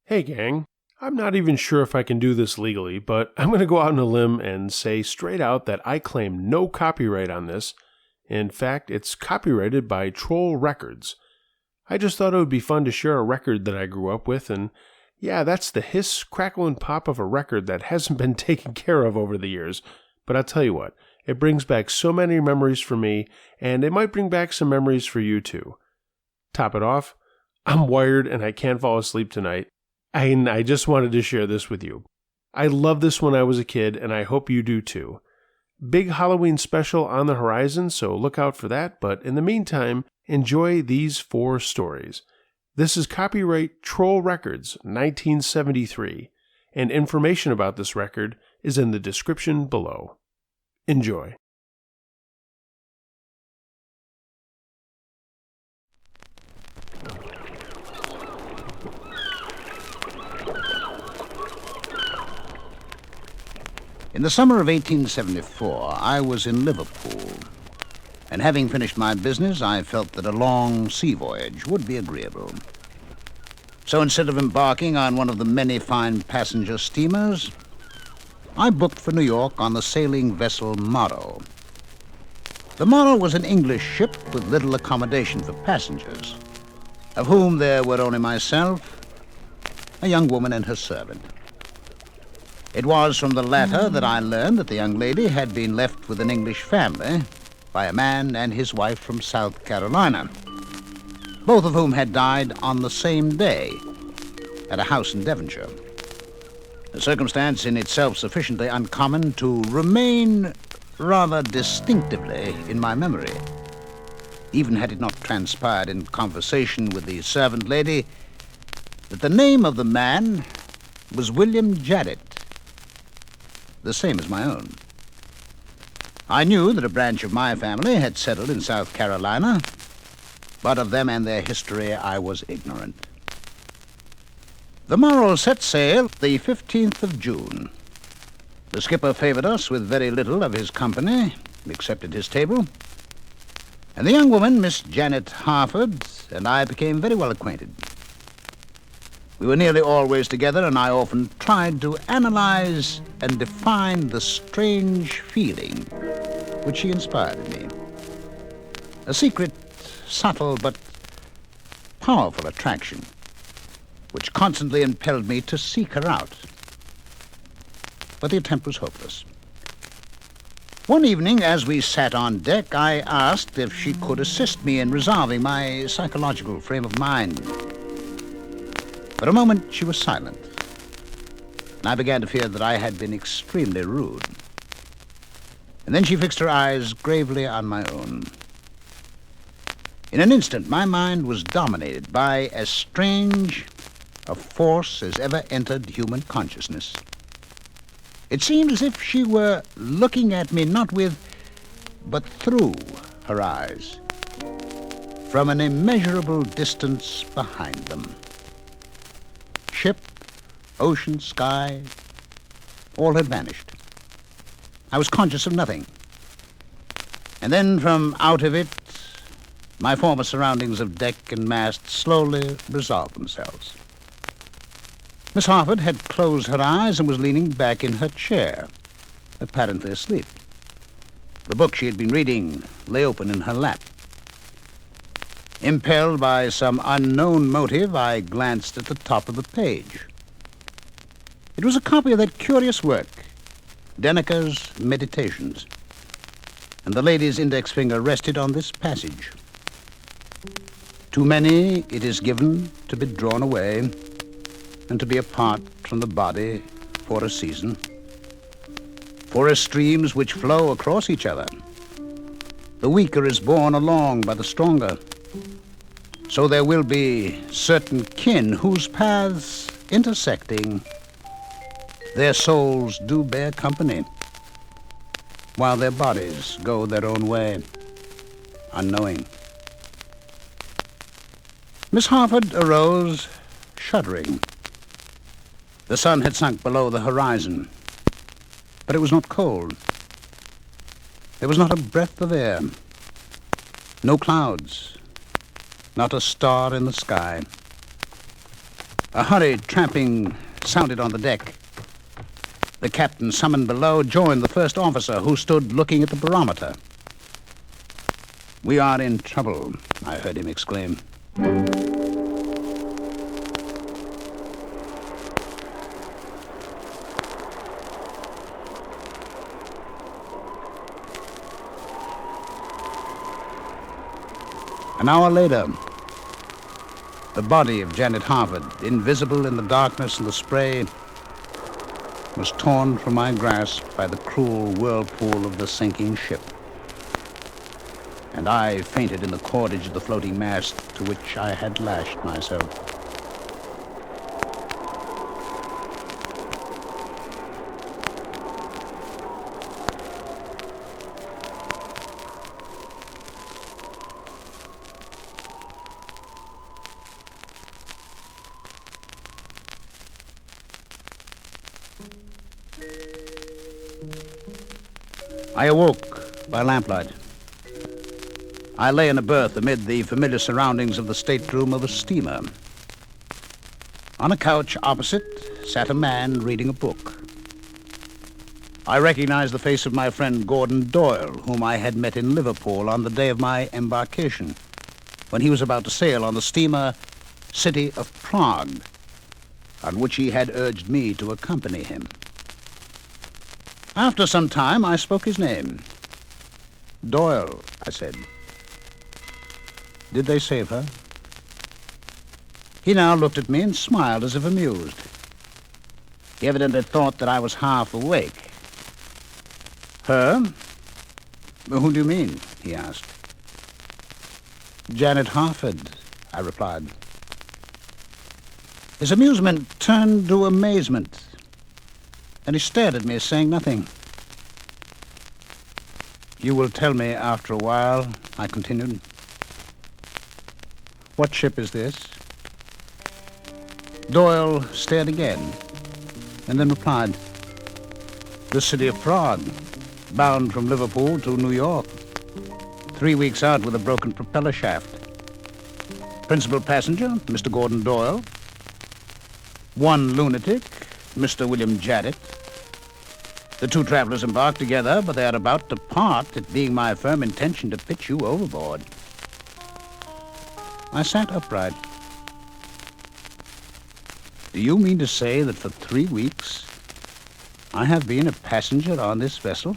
Hey gang, I'm not even sure if I can do this legally, but I'm going to go out on a limb and say straight out that I claim no copyright on this. In fact, it's copyrighted by Troll Records. I just thought it would be fun to share a record that I grew up with, and yeah, that's the hiss, crackle, and pop of a record that hasn't been taken care of over the years. But I'll tell you what, it brings back so many memories for me, and it might bring back some memories for you too. Top it off, I'm wired and I can't fall asleep tonight. And I just wanted to share this with you. I loved this when I was a kid, and I hope you do too. Big Halloween special on the horizon, so look out for that. But in the meantime, enjoy these 4 stories. This is copyright Troll Records, 1973, and information about this record is in the description below. Enjoy. In the summer of 1874, I was in Liverpool, and having finished my business, I felt that a long sea voyage would be agreeable. So instead of embarking on one of the many fine passenger steamers, I booked for New York on the sailing vessel Morrow. The Morrow was an English ship with little accommodation for passengers, of whom there were only myself, a young woman, and her servant. It was from the latter that I learned that the young lady had been left with an English family by a man and his wife from South Carolina, both of whom had died on the same day at a house in Devonshire, a circumstance in itself sufficiently uncommon to remain rather distinctively in my memory, even had it not transpired in conversation with the servant lady that the name of the man was William Jarrett, the same as my own. I knew that a branch of my family had settled in South Carolina, but of them and their history I was ignorant. The Morrow set sail the 15th of June. The skipper favored us with very little of his company, except at his table, and the young woman, Miss Janet Harford, and I became very well acquainted. We were nearly always together, and I often tried to analyze and define the strange feeling which she inspired in me. A secret, subtle, but powerful attraction which constantly impelled me to seek her out. But the attempt was hopeless. One evening, as we sat on deck, I asked if she could assist me in resolving my psychological frame of mind. For a moment, she was silent, and I began to fear that I had been extremely rude. And then she fixed her eyes gravely on my own. In an instant, my mind was dominated by as strange a force as ever entered human consciousness. It seemed as if she were looking at me not with, but through her eyes, from an immeasurable distance behind them. Ship, ocean, sky, all had vanished. I was conscious of nothing. And then from out of it, my former surroundings of deck and mast slowly resolved themselves. Miss Harford had closed her eyes and was leaning back in her chair, apparently asleep. The book she had been reading lay open in her lap. Impelled by some unknown motive, I glanced at the top of the page. It was a copy of that curious work, Denneker's Meditations, and the lady's index finger rested on this passage. To many it is given to be drawn away and to be apart from the body for a season, for as streams which flow across each other, the weaker is borne along by the stronger. So there will be certain kin whose paths intersecting, their souls do bear company, while their bodies go their own way, unknowing. Miss Harford arose, shuddering. The sun had sunk below the horizon, but it was not cold. There was not a breath of air, no clouds, not a star in the sky. A hurried tramping sounded on the deck. The captain, summoned below, joined the first officer, who stood looking at the barometer. "We are in trouble," I heard him exclaim. An hour later, the body of Janet Harford, invisible in the darkness and the spray, was torn from my grasp by the cruel whirlpool of the sinking ship. And I fainted in the cordage of the floating mast to which I had lashed myself. I awoke by lamplight. I lay in a berth amid the familiar surroundings of the stateroom of a steamer. On a couch opposite sat a man reading a book. I recognized the face of my friend Gordon Doyle, whom I had met in Liverpool on the day of my embarkation, when he was about to sail on the steamer City of Prague, on which he had urged me to accompany him. After some time, I spoke his name. "Doyle," I said. "Did they save her?" He now looked at me and smiled as if amused. He evidently thought that I was half awake. "Her? Who do you mean?" he asked. "Janet Harford," I replied. His amusement turned to amazement, and he stared at me, saying nothing. "You will tell me after a while," I continued. "What ship is this?" Doyle stared again, and then replied, "The City of Prague, bound from Liverpool to New York. 3 weeks out with a broken propeller shaft. Principal passenger, Mr. Gordon Doyle. One lunatic, Mr. William Janet. The two travelers embarked together, but they are about to part, it being my firm intention to pitch you overboard." I sat upright. "Do you mean to say that for 3 weeks I have been a passenger on this vessel?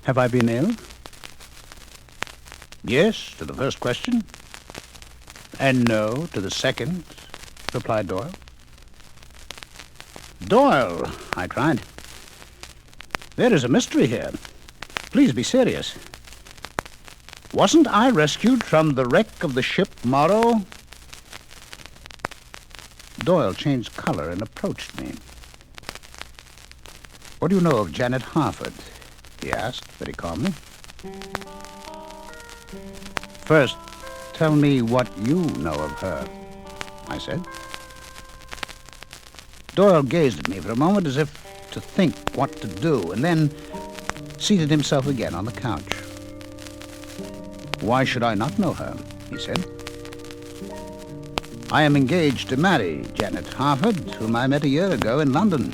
Have I been ill?" "Yes, to the first question, and no to the second," replied Doyle. "Doyle," I cried, "there is a mystery here. Please be serious. Wasn't I rescued from the wreck of the ship Morrow?" Doyle changed color and approached me. "What do you know of Janet Harford?" he asked very calmly. "First, tell me what you know of her," I said. Doyle gazed at me for a moment as if to think what to do, and then seated himself again on the couch. "Why should I not know her?" he said. "I am engaged to marry Janet Harford, whom I met a year ago in London.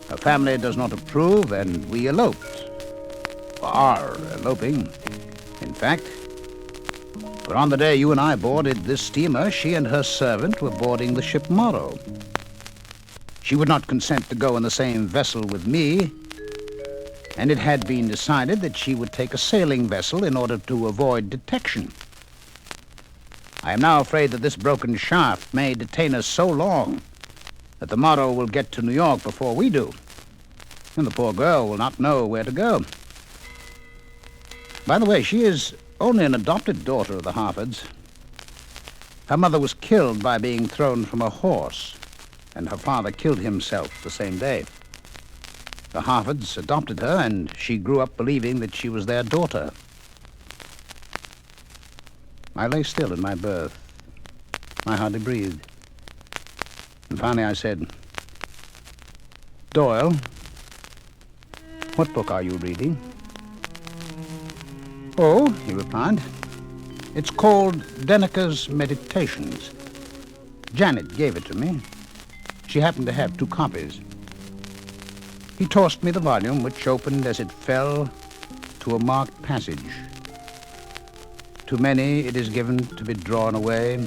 Her family does not approve, and we eloped. Are eloping, in fact. For on the day you and I boarded this steamer, she and her servant were boarding the ship Morrow. She would not consent to go in the same vessel with me, and it had been decided that she would take a sailing vessel in order to avoid detection. I am now afraid that this broken shaft may detain us so long that the Morrow will get to New York before we do, and the poor girl will not know where to go. By the way, she is only an adopted daughter of the Harfords. Her mother was killed by being thrown from a horse, and her father killed himself the same day. The Harfords adopted her, and she grew up believing that she was their daughter." I lay still in my berth. I hardly breathed. And finally I said, "Doyle, what book are you reading?" "Oh," he replied, "it's called Denneker's Meditations. Janet gave it to me. She happened to have 2 copies. He tossed me the volume, which opened as it fell to a marked passage. To many it is given to be drawn away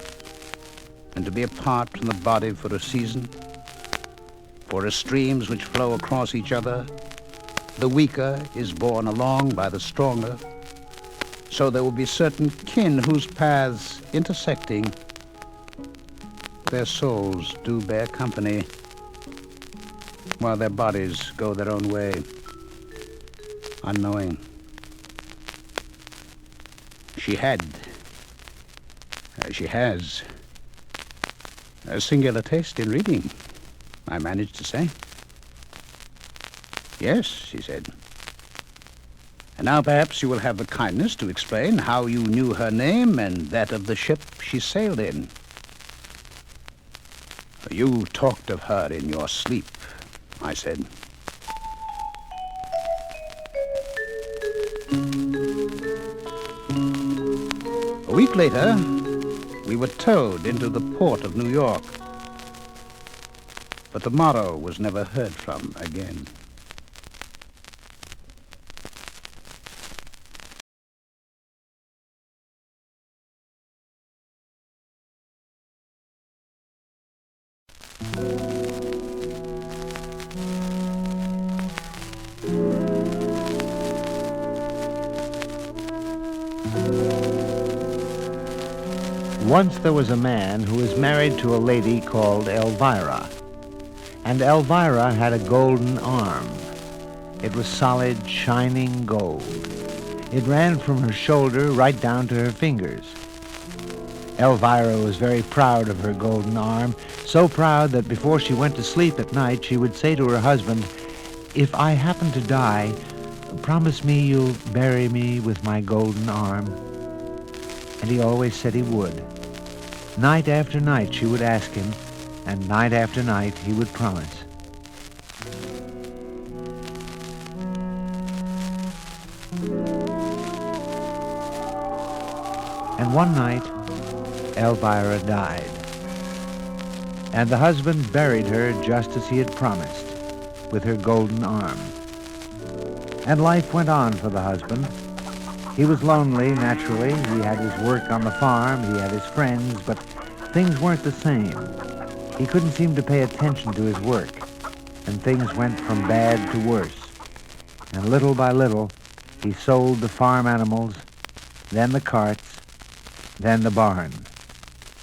and to be apart from the body for a season. For as streams which flow across each other, the weaker is borne along by the stronger. So there will be certain kin whose paths intersecting, their souls do bear company, while their bodies go their own way, unknowing. She has a singular taste in reading, I managed to say. Yes, she said. And now perhaps you will have the kindness to explain how you knew her name and that of the ship she sailed in. You talked of her in your sleep, I said. A week later, we were towed into the port of New York. But the motto was never heard from again. Once there was a man who was married to a lady called Elvira. And Elvira had a golden arm. It was solid, shining gold. It ran from her shoulder right down to her fingers. Elvira was very proud of her golden arm, so proud that before she went to sleep at night, she would say to her husband, "If I happen to die, promise me you'll bury me with my golden arm." And he always said he would. Night after night she would ask him, and night after night he would promise. And one night, Elvira died. And the husband buried her just as he had promised, with her golden arm. And life went on for the husband. He was lonely, naturally. He had his work on the farm, he had his friends, but things weren't the same. He couldn't seem to pay attention to his work, and things went from bad to worse. And little by little, he sold the farm animals, then the carts, then the barn.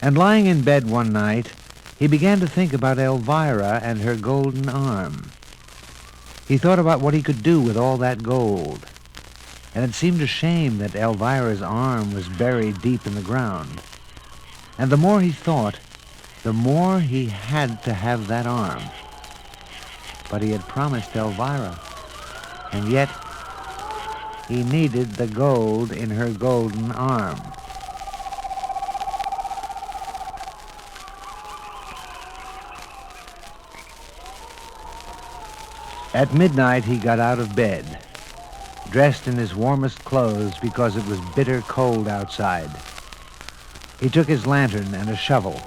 And lying in bed one night, he began to think about Elvira and her golden arm. He thought about what he could do with all that gold. And it seemed a shame that Elvira's arm was buried deep in the ground. And the more he thought, the more he had to have that arm. But he had promised Elvira, and yet he needed the gold in her golden arm. At midnight he got out of bed, dressed in his warmest clothes because it was bitter cold outside. He took his lantern and a shovel.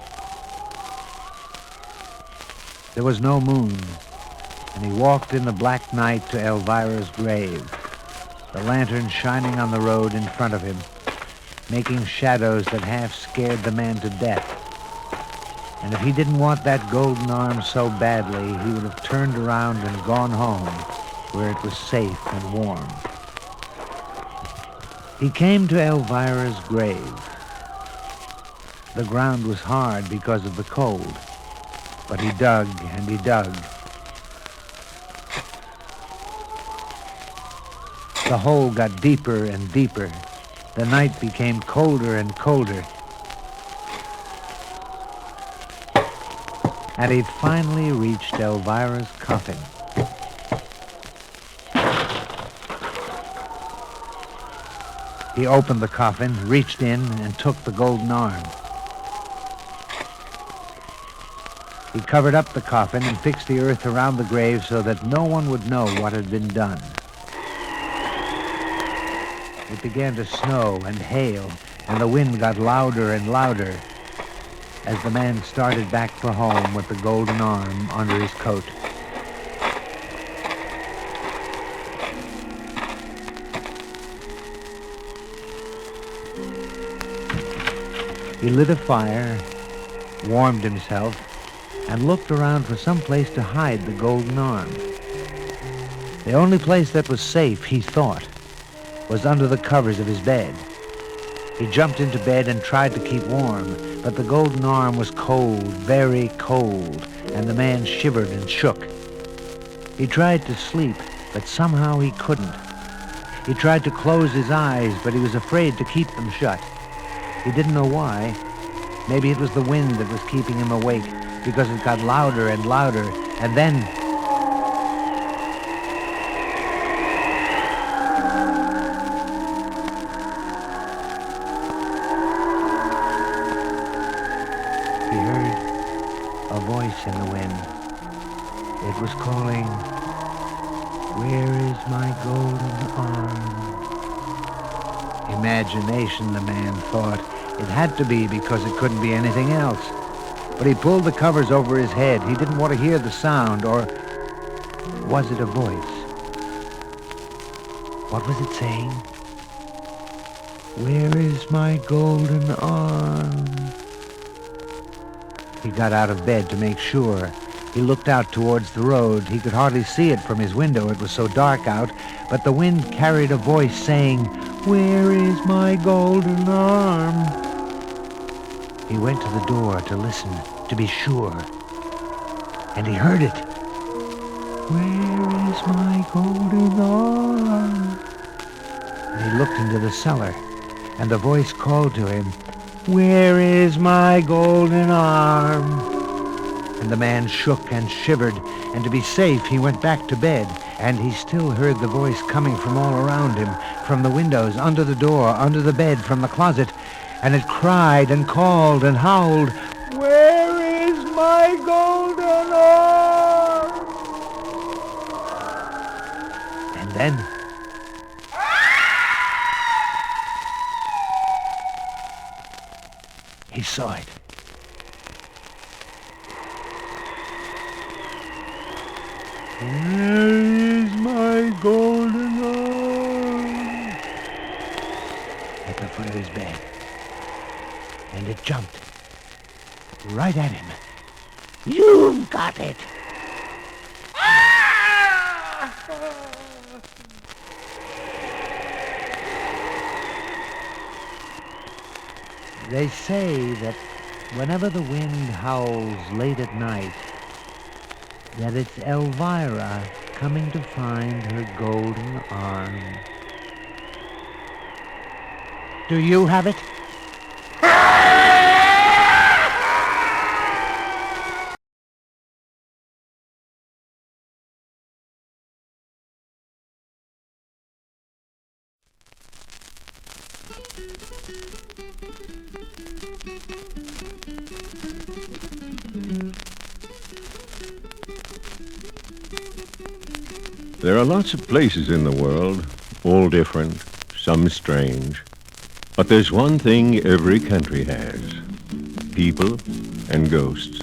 There was no moon, and he walked in the black night to Elvira's grave, the lantern shining on the road in front of him, making shadows that half scared the man to death. And if he didn't want that golden arm so badly, he would have turned around and gone home, where it was safe and warm. He came to Elvira's grave. The ground was hard because of the cold, but he dug and he dug. The hole got deeper and deeper. The night became colder and colder. And he finally reached Elvira's coffin. He opened the coffin, reached in, and took the golden arm. He covered up the coffin and fixed the earth around the grave so that no one would know what had been done. It began to snow and hail, and the wind got louder and louder. as the man started back for home with the golden arm under his coat. He lit a fire, warmed himself, and looked around for some place to hide the golden arm. The only place that was safe, he thought, was under the covers of his bed. He jumped into bed and tried to keep warm, but the golden arm was cold, very cold, and the man shivered and shook. He tried to sleep, but somehow he couldn't. He tried to close his eyes, but he was afraid to keep them shut. He didn't know why. Maybe it was the wind that was keeping him awake, because it got louder and louder, and then... he heard a voice in the wind. It was calling, "Where is my golden arm?" Imagination, the man thought. It had to be, because it couldn't be anything else. But he pulled the covers over his head. He didn't want to hear the sound, or was it a voice? What was it saying? "Where is my golden arm?" He got out of bed to make sure. He looked out towards the road. He could hardly see it from his window. It was so dark out, but the wind carried a voice saying, "Where is my golden arm?" He went to the door to listen, to be sure, and he heard it. "Where is my golden arm?" And he looked into the cellar, and the voice called to him, "Where is my golden arm?" And the man shook and shivered, and to be safe, he went back to bed, and he still heard the voice coming from all around him, from the windows, under the door, under the bed, from the closet, and it cried and called and howled, "Where is my golden arm?" And then... he saw it. "Where is my golden arm?" At the foot of his bed. And it jumped right at him. "You've got it!" They say that whenever the wind howls late at night, that it's Elvira coming to find her golden arm. Do you have it? There are lots of places in the world, all different, some strange. But there's one thing every country has: people and ghosts.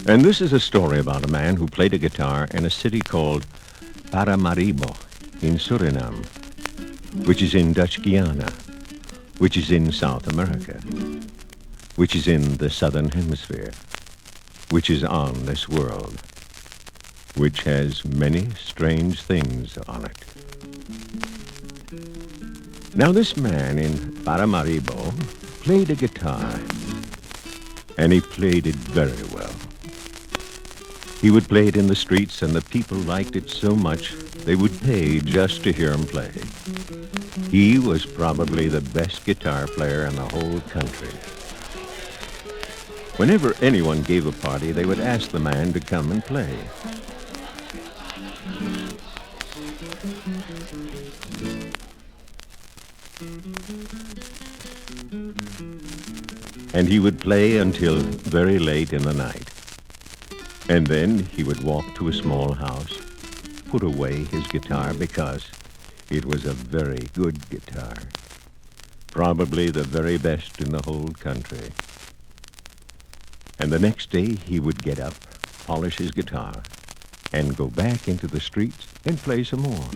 And this is a story about a man who played a guitar in a city called Paramaribo in Suriname, which is in Dutch Guiana, which is in South America, which is in the Southern Hemisphere, which is on this world, which has many strange things on it. Now this man in Paramaribo played a guitar, and he played it very well. He would play it in the streets, and the people liked it so much they would pay just to hear him play. He was probably the best guitar player in the whole country. Whenever anyone gave a party, they would ask the man to come and play. And he would play until very late in the night. And then he would walk to a small house, put away his guitar because it was a very good guitar, probably the very best in the whole country. And the next day he would get up, polish his guitar, and go back into the streets and play some more.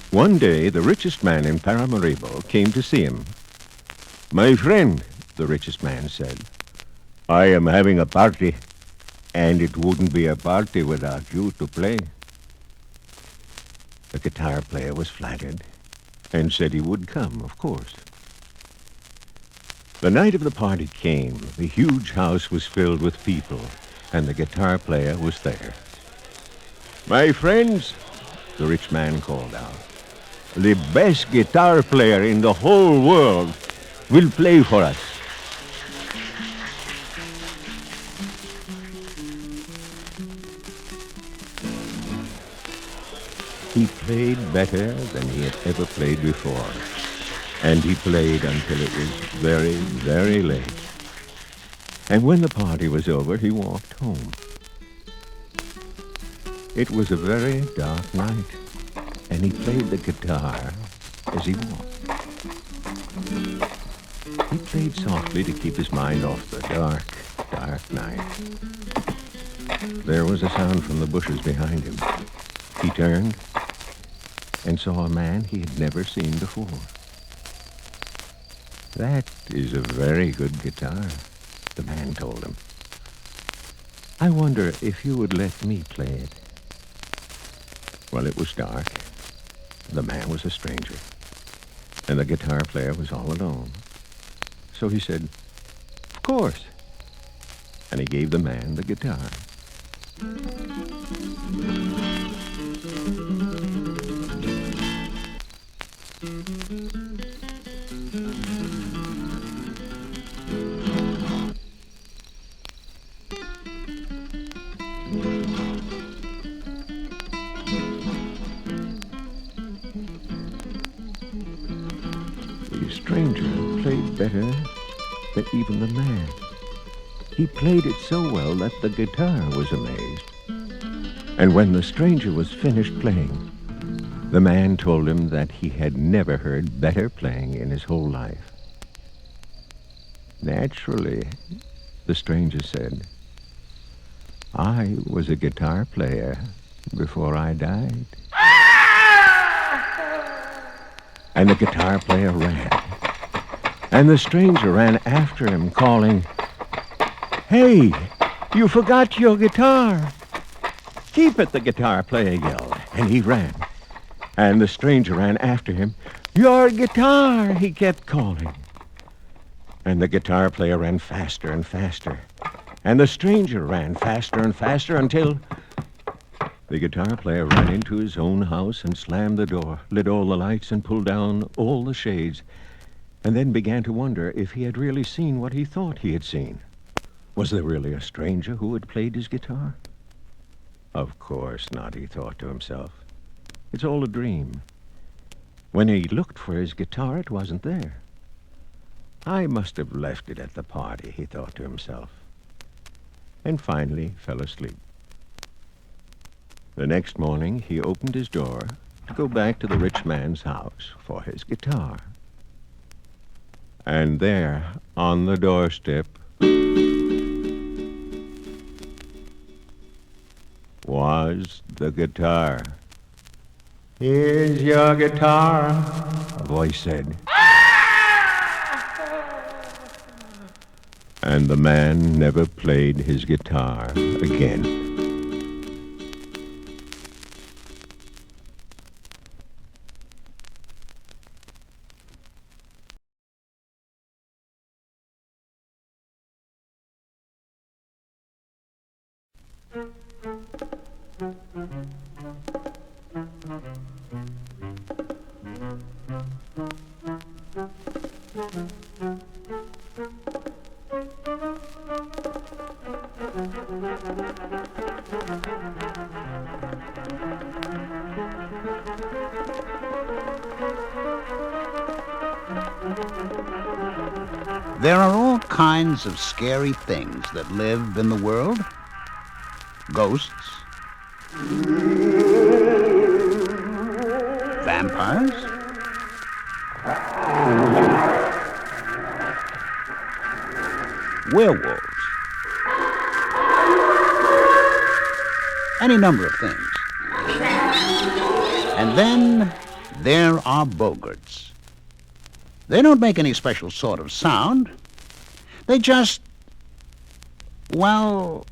One day, the richest man in Paramaribo came to see him. "My friend," the richest man said, "I am having a party, and it wouldn't be a party without you to play." The guitar player was flattered and said he would come, of course. The night of the party came. The huge house was filled with people, and the guitar player was there. "My friends," the rich man called out, "the best guitar player in the whole world will play for us." He played better than he had ever played before, and he played until it was very, very late. And when the party was over, he walked home. It was a very dark night, and he played the guitar as he walked. He played softly to keep his mind off the dark, dark night. There was a sound from the bushes behind him. He turned and saw a man he had never seen before. "That is a very good guitar," the man told him. "I wonder if you would let me play it." Well, it was dark. The man was a stranger, and the guitar player was all alone. So he said, "Of course," and he gave the man the guitar. The stranger played better than even the man. He played it so well that the guitar was amazed. And when the stranger was finished playing, the man told him that he had never heard better playing in his whole life. "Naturally," the stranger said, "I was a guitar player before I died." And the guitar player ran. And the stranger ran after him, calling, "Hey, you forgot your guitar." "Keep it," the guitar player yelled, and he ran. And the stranger ran after him. "Your guitar," he kept calling. And the guitar player ran faster and faster. And the stranger ran faster and faster until the guitar player ran into his own house and slammed the door, lit all the lights, and pulled down all the shades, and then began to wonder if he had really seen what he thought he had seen. Was there really a stranger who had played his guitar? Of course not, he thought to himself. It's all a dream. When he looked for his guitar, it wasn't there. I must have left it at the party, he thought to himself, and finally fell asleep. The next morning, he opened his door to go back to the rich man's house for his guitar. And there, on the doorstep, was the guitar. "Here's your guitar," a voice said. And the man never played his guitar again. There are all kinds of scary things that live in the world. Ghosts, vampires, werewolves, any number of things. And then there are bogarts. They don't make any special sort of sound. They just, well,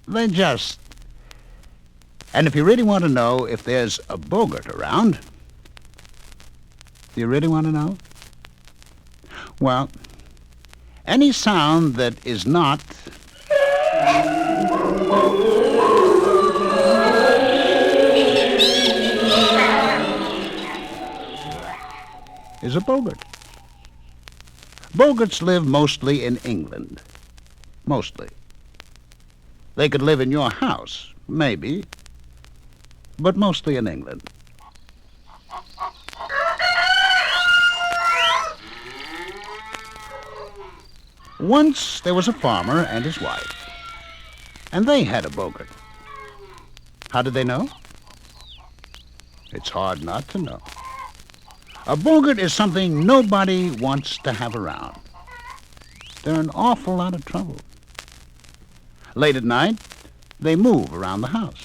they just... And if you really want to know if there's a bogart around, do you really want to know? Well, any sound that is not is a bogart. Bogarts live mostly in England. Mostly. They could live in your house, maybe, but mostly in England. Once there was a farmer and his wife, and they had a bogart. How did they know? It's hard not to know. A bogart is something nobody wants to have around. They're an awful lot of trouble. Late at night, they move around the house.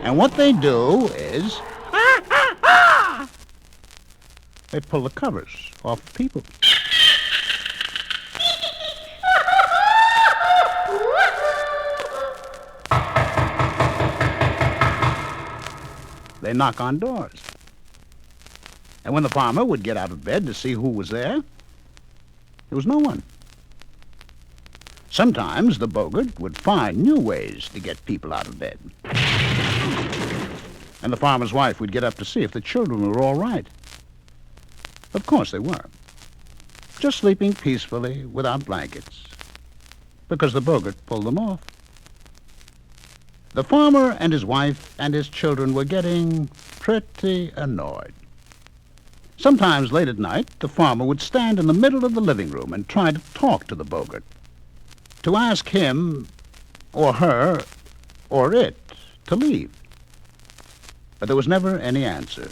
And what they do is they pull the covers off people. They knock on doors. And when the farmer would get out of bed to see who was there was no one. Sometimes the bogart would find new ways to get people out of bed. And the farmer's wife would get up to see if the children were all right. Of course they were. Just sleeping peacefully without blankets, because the bogart pulled them off. The farmer and his wife and his children were getting pretty annoyed. Sometimes late at night, the farmer would stand in the middle of the living room and try to talk to the bogart, to ask him or her or it to leave. But there was never any answer,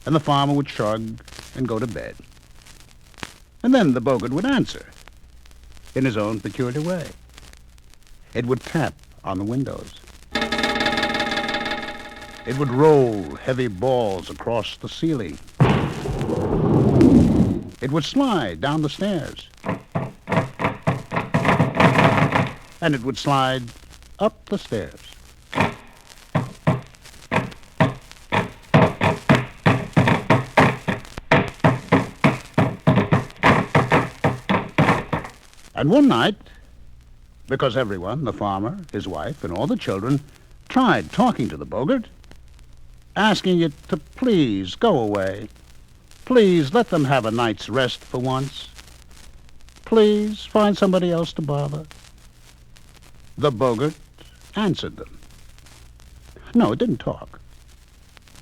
and the farmer would shrug and go to bed. And then the bogart would answer in his own peculiar way. It would tap on the windows. It would roll heavy balls across the ceiling. It would slide down the stairs. And it would slide up the stairs. And one night, because everyone, the farmer, his wife, and all the children, tried talking to the bogart, asking it to please go away. Please let them have a night's rest for once. Please find somebody else to bother. The bogart answered them. No, it didn't talk.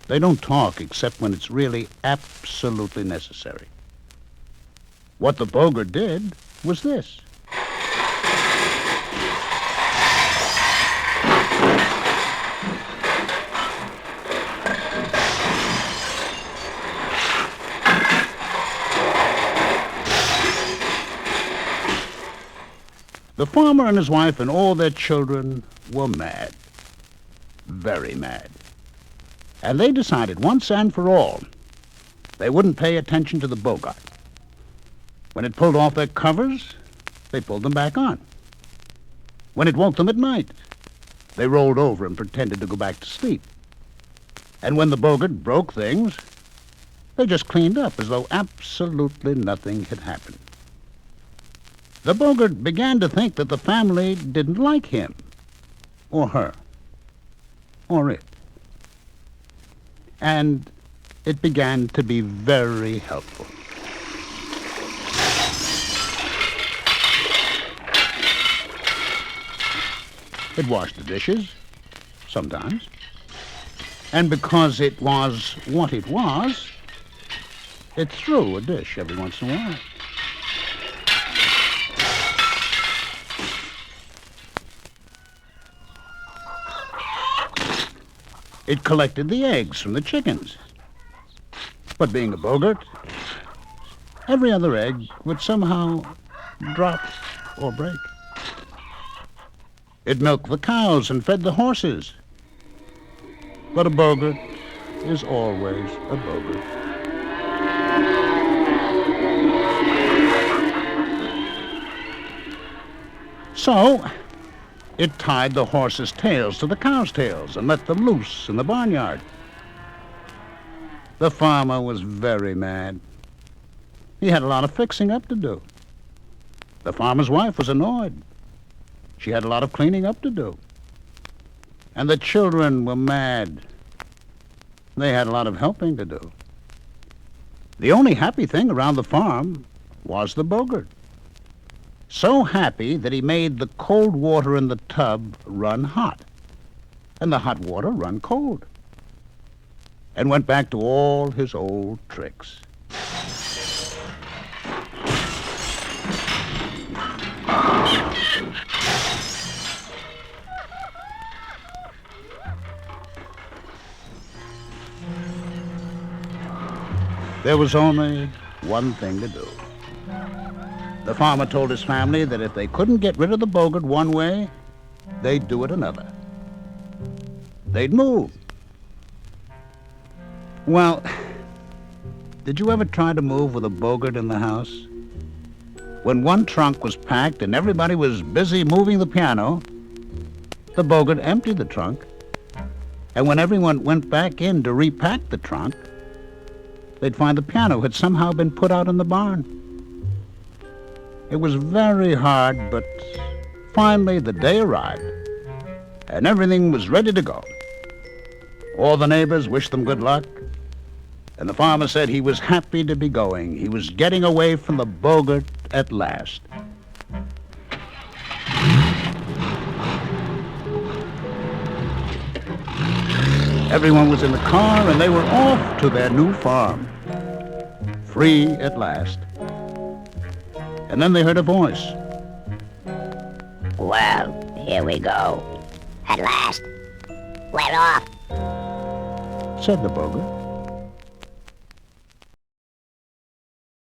They don't talk except when it's really absolutely necessary. What the bogart did was this. The farmer and his wife and all their children were mad, very mad. And they decided once and for all they wouldn't pay attention to the bogart. When it pulled off their covers, they pulled them back on. When it woke them at night, they rolled over and pretended to go back to sleep. And when the bogart broke things, they just cleaned up as though absolutely nothing had happened. The bogart began to think that the family didn't like him, or her, or it. And it began to be very helpful. It washed the dishes, sometimes. And because it was what it was, it threw a dish every once in a while. It collected the eggs from the chickens. But being a bogart, every other egg would somehow drop or break. It milked the cows and fed the horses. But a bogart is always a bogart. So, it tied the horses' tails to the cows' tails and let them loose in the barnyard. The farmer was very mad. He had a lot of fixing up to do. The farmer's wife was annoyed. She had a lot of cleaning up to do. And the children were mad. They had a lot of helping to do. The only happy thing around the farm was the bogart. So happy that he made the cold water in the tub run hot, and the hot water run cold, and went back to all his old tricks. There was only one thing to do. The farmer told his family that if they couldn't get rid of the bogart one way, they'd do it another. They'd move. Well, did you ever try to move with a bogart in the house? When one trunk was packed and everybody was busy moving the piano, the bogart emptied the trunk. And when everyone went back in to repack the trunk, they'd find the piano had somehow been put out in the barn. It was very hard, but finally the day arrived, and everything was ready to go. All the neighbors wished them good luck, and the farmer said he was happy to be going. He was getting away from the bogart at last. Everyone was in the car, and they were off to their new farm, free at last. And then they heard a voice. Well, here we go. At last. We're off. Said the bogart.